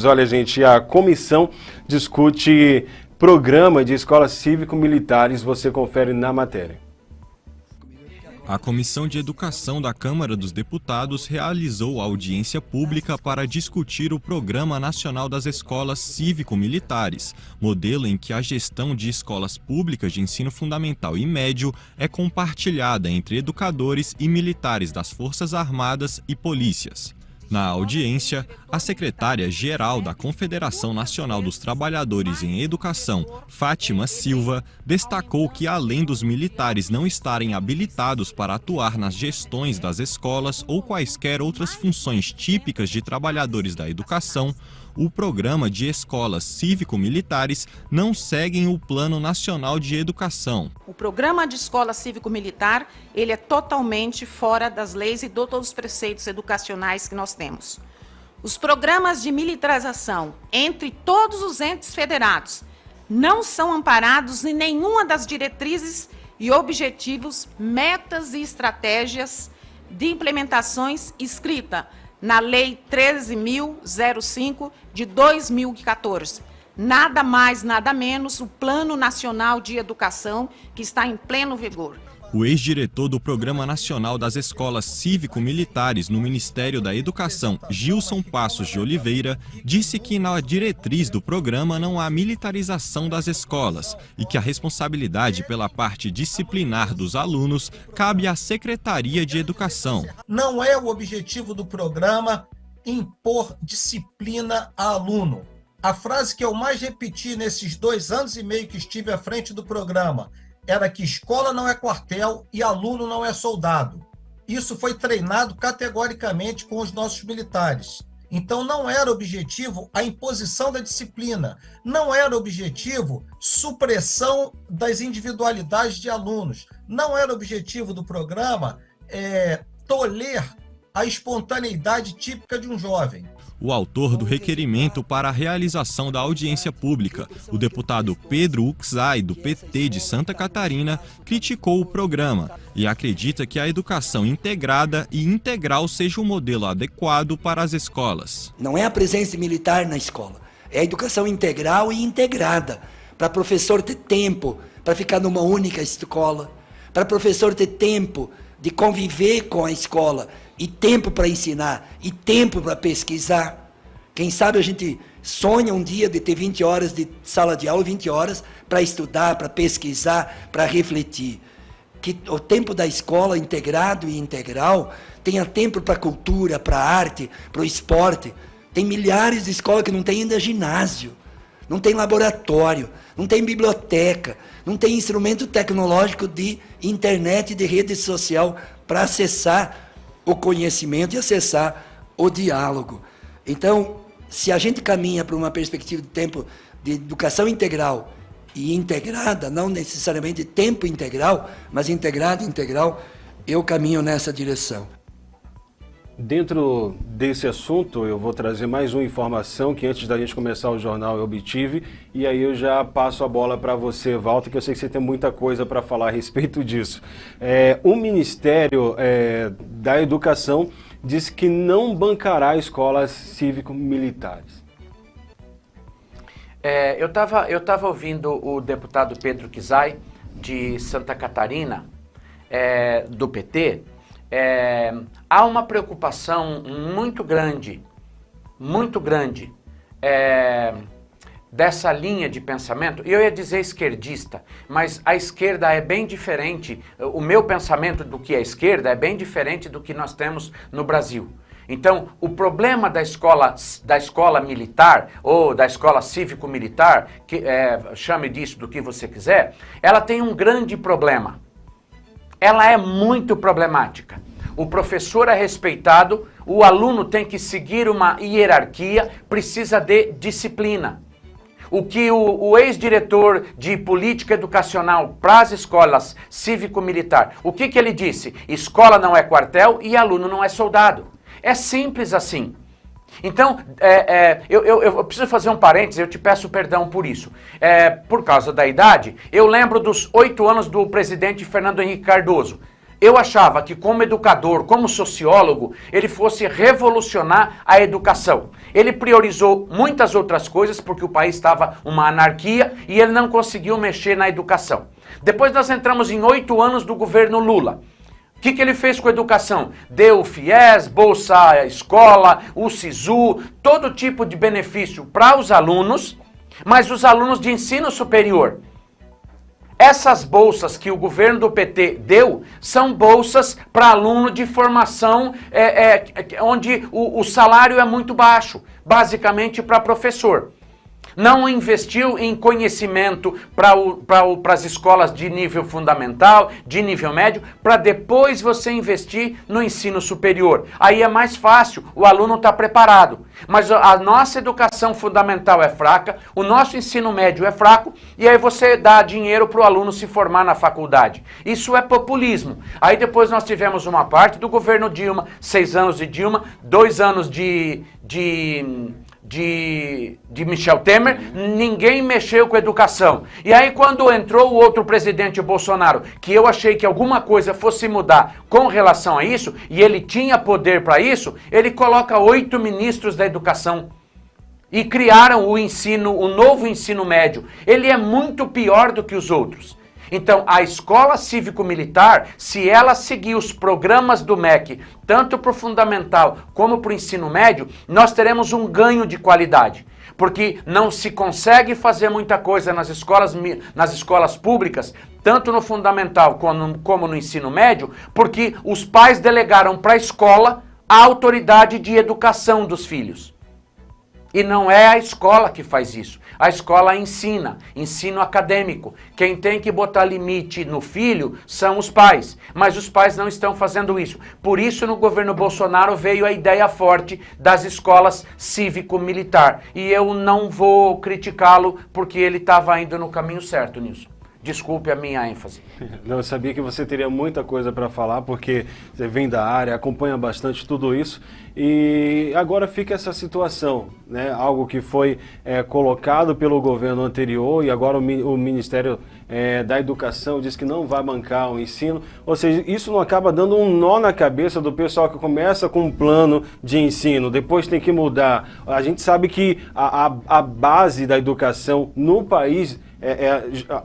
Deputados. Olha, gente, a comissão discute programa de escolas cívico-militares. Você confere na matéria. A Comissão de Educação da Câmara dos Deputados realizou audiência pública para discutir o Programa Nacional das Escolas Cívico-Militares, modelo em que a gestão de escolas públicas de ensino fundamental e médio é compartilhada entre educadores e militares das Forças Armadas e polícias. Na audiência, a secretária-geral da Confederação Nacional dos Trabalhadores em Educação, Fátima Silva, destacou que, além dos militares não estarem habilitados para atuar nas gestões das escolas ou quaisquer outras funções típicas de trabalhadores da educação, o programa de escolas cívico-militares não segue o Plano Nacional de Educação. O programa de escola cívico-militar, ele é totalmente fora das leis e de todos os preceitos educacionais que nós temos. Os programas de militarização entre todos os entes federados não são amparados em nenhuma das diretrizes e objetivos, metas e estratégias de implementações escrita na Lei 13.005 de 2014. Nada mais, nada menos, o Plano Nacional de Educação, que está em pleno vigor. O ex-diretor do Programa Nacional das Escolas Cívico-Militares no Ministério da Educação, Gilson Passos de Oliveira, disse que na diretriz do programa não há militarização das escolas e que a responsabilidade pela parte disciplinar dos alunos cabe à Secretaria de Educação. Não é o objetivo do programa impor disciplina a aluno. A frase que eu mais repeti nesses 2 anos e meio que estive à frente do programa era que escola não é quartel e aluno não é soldado. Isso foi treinado categoricamente com os nossos militares. Então não era objetivo a imposição da disciplina, não era objetivo supressão das individualidades de alunos, não era objetivo do programa tolher a espontaneidade típica de um jovem. O autor do requerimento para a realização da audiência pública, o deputado Pedro Uczai, do PT de Santa Catarina, criticou o programa e acredita que a educação integrada e integral seja um modelo adequado para as escolas. Não é a presença militar na escola, é a educação integral e integrada, para professor ter tempo para ficar numa única escola, para professor ter tempo de conviver com a escola, e tempo para ensinar, e tempo para pesquisar. Quem sabe a gente sonha um dia de ter 20 horas de sala de aula, 20 horas para estudar, para pesquisar, para refletir. Que o tempo da escola integrado e integral tenha tempo para a cultura, para a arte, para o esporte. Tem milhares de escolas que não tem ainda ginásio, não tem laboratório, não tem biblioteca, não tem instrumento tecnológico de internet, de rede social para acessar o conhecimento e acessar o diálogo. Então, se a gente caminha para uma perspectiva de tempo de educação integral e integrada, não necessariamente tempo integral, mas integrada e integral, eu caminho nessa direção. Dentro desse assunto, eu vou trazer mais uma informação que antes da gente começar o jornal eu obtive, e aí eu já passo a bola para você, Walter, que eu sei que você tem muita coisa para falar a respeito disso. O Ministério da Educação diz que não bancará escolas cívico-militares. Eu tava ouvindo o deputado Pedro Uczai, de Santa Catarina, do PT. Há uma preocupação muito grande dessa linha de pensamento, e eu ia dizer esquerdista, mas a esquerda é bem diferente, o meu pensamento do que é esquerda é bem diferente do que nós temos no Brasil. Então, o problema da escola militar, ou da escola cívico-militar, chame disso do que você quiser, ela tem um grande problema. Ela é muito problemática. O professor é respeitado, o aluno tem que seguir uma hierarquia, precisa de disciplina. O que o ex-diretor de política educacional para as escolas cívico-militar, o que ele disse? Escola não é quartel e aluno não é soldado. É simples assim. Então, eu preciso fazer um parênteses, eu te peço perdão por isso. Por causa da idade, eu lembro dos 8 anos do presidente Fernando Henrique Cardoso. Eu achava que como educador, como sociólogo, ele fosse revolucionar a educação. Ele priorizou muitas outras coisas porque o país estava uma anarquia e ele não conseguiu mexer na educação. Depois nós entramos em 8 anos do governo Lula. O que ele fez com a educação? Deu o FIES, Bolsa Escola, o SISU, todo tipo de benefício para os alunos, mas os alunos de ensino superior. Essas bolsas que o governo do PT deu são bolsas para aluno de formação onde o salário é muito baixo, basicamente para professor. Não investiu em conhecimento para as escolas de nível fundamental, de nível médio, para depois você investir no ensino superior. Aí é mais fácil, o aluno está preparado. Mas a nossa educação fundamental é fraca, o nosso ensino médio é fraco, e aí você dá dinheiro para o aluno se formar na faculdade. Isso é populismo. Aí depois nós tivemos uma parte do governo Dilma, 6 anos de Dilma, 2 anos de Michel Temer, ninguém mexeu com a educação. E aí quando entrou o outro presidente, Bolsonaro, que eu achei que alguma coisa fosse mudar com relação a isso, e ele tinha poder para isso, ele coloca 8 ministros da educação. E criaram o novo ensino médio. Ele é muito pior do que os outros. Então, a escola cívico-militar, se ela seguir os programas do MEC, tanto para o fundamental como para o ensino médio, nós teremos um ganho de qualidade. Porque não se consegue fazer muita coisa nas escolas públicas, tanto no fundamental como no ensino médio, porque os pais delegaram para a escola a autoridade de educação dos filhos. E não é a escola que faz isso. A escola ensina, ensino acadêmico. Quem tem que botar limite no filho são os pais. Mas os pais não estão fazendo isso. Por isso, no governo Bolsonaro veio a ideia forte das escolas cívico-militar. E eu não vou criticá-lo porque ele estava indo no caminho certo nisso. Desculpe a minha ênfase. Não, eu sabia que você teria muita coisa para falar, porque você vem da área, acompanha bastante tudo isso. E agora fica essa situação, né? Algo que foi colocado pelo governo anterior e agora o Ministério da Educação diz que não vai bancar o ensino. Ou seja, isso não acaba dando um nó na cabeça do pessoal que começa com um plano de ensino, depois tem que mudar. A gente sabe que a base da educação no país...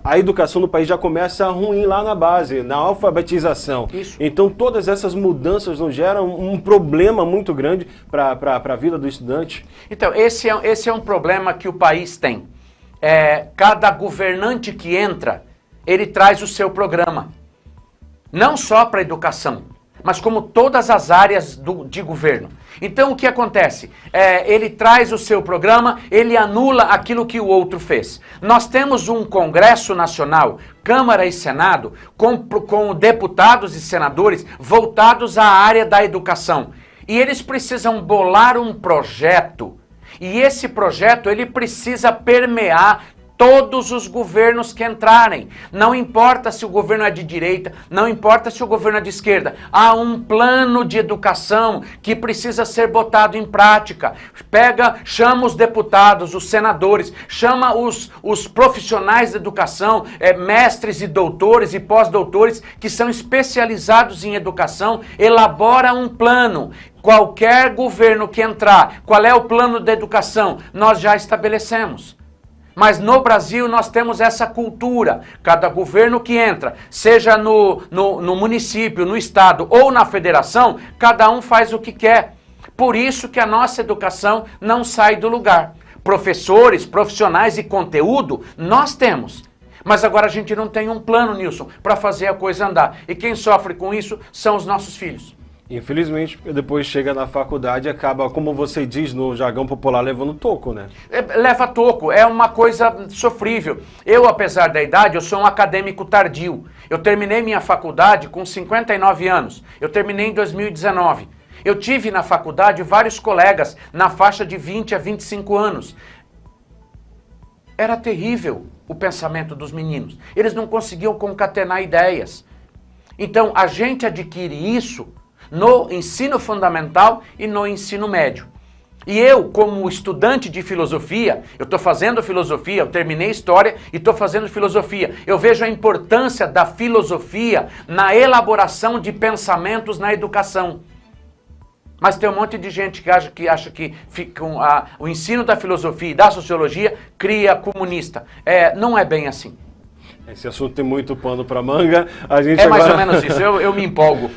a educação no país já começa ruim lá na base, na alfabetização. Isso. Então todas essas mudanças não geram um problema muito grande para a vida do estudante? Então, esse é um problema que o país tem. Cada governante que entra, ele traz o seu programa. Não só para a educação, mas como todas as áreas de governo. Então o que acontece? Ele traz o seu programa, ele anula aquilo que o outro fez. Nós temos um Congresso Nacional, Câmara e Senado, com deputados e senadores voltados à área da educação. E eles precisam bolar um projeto. E esse projeto ele precisa permear todos os governos que entrarem. Não importa se o governo é de direita, não importa se o governo é de esquerda. Há um plano de educação que precisa ser botado em prática. Chama os deputados, os senadores, chama os profissionais da educação, mestres e doutores e pós-doutores que são especializados em educação, elabora um plano. Qualquer governo que entrar, qual é o plano da educação? Nós já estabelecemos. Mas no Brasil nós temos essa cultura. Cada governo que entra, seja no município, no estado ou na federação, cada um faz o que quer. Por isso que a nossa educação não sai do lugar. Professores, profissionais e conteúdo, nós temos. Mas agora a gente não tem um plano, Nilson, para fazer a coisa andar. E quem sofre com isso são os nossos filhos. Infelizmente, depois chega na faculdade e acaba, como você diz no jargão popular, levando toco, né? Leva toco, é uma coisa sofrível. Eu, apesar da idade, eu sou um acadêmico tardio. Eu terminei minha faculdade com 59 anos. Eu terminei em 2019. Eu tive na faculdade vários colegas na faixa de 20 a 25 anos. Era terrível o pensamento dos meninos. Eles não conseguiam concatenar ideias. Então, a gente adquire isso no ensino fundamental e no ensino médio. E eu, como estudante de filosofia, eu estou fazendo filosofia, eu terminei história e estou fazendo filosofia. Eu vejo a importância da filosofia na elaboração de pensamentos na educação. Mas tem um monte de gente que acha que o ensino da filosofia e da sociologia cria comunista. Não é bem assim. Esse assunto tem muito pano para manga. A gente mais ou menos isso, eu me empolgo.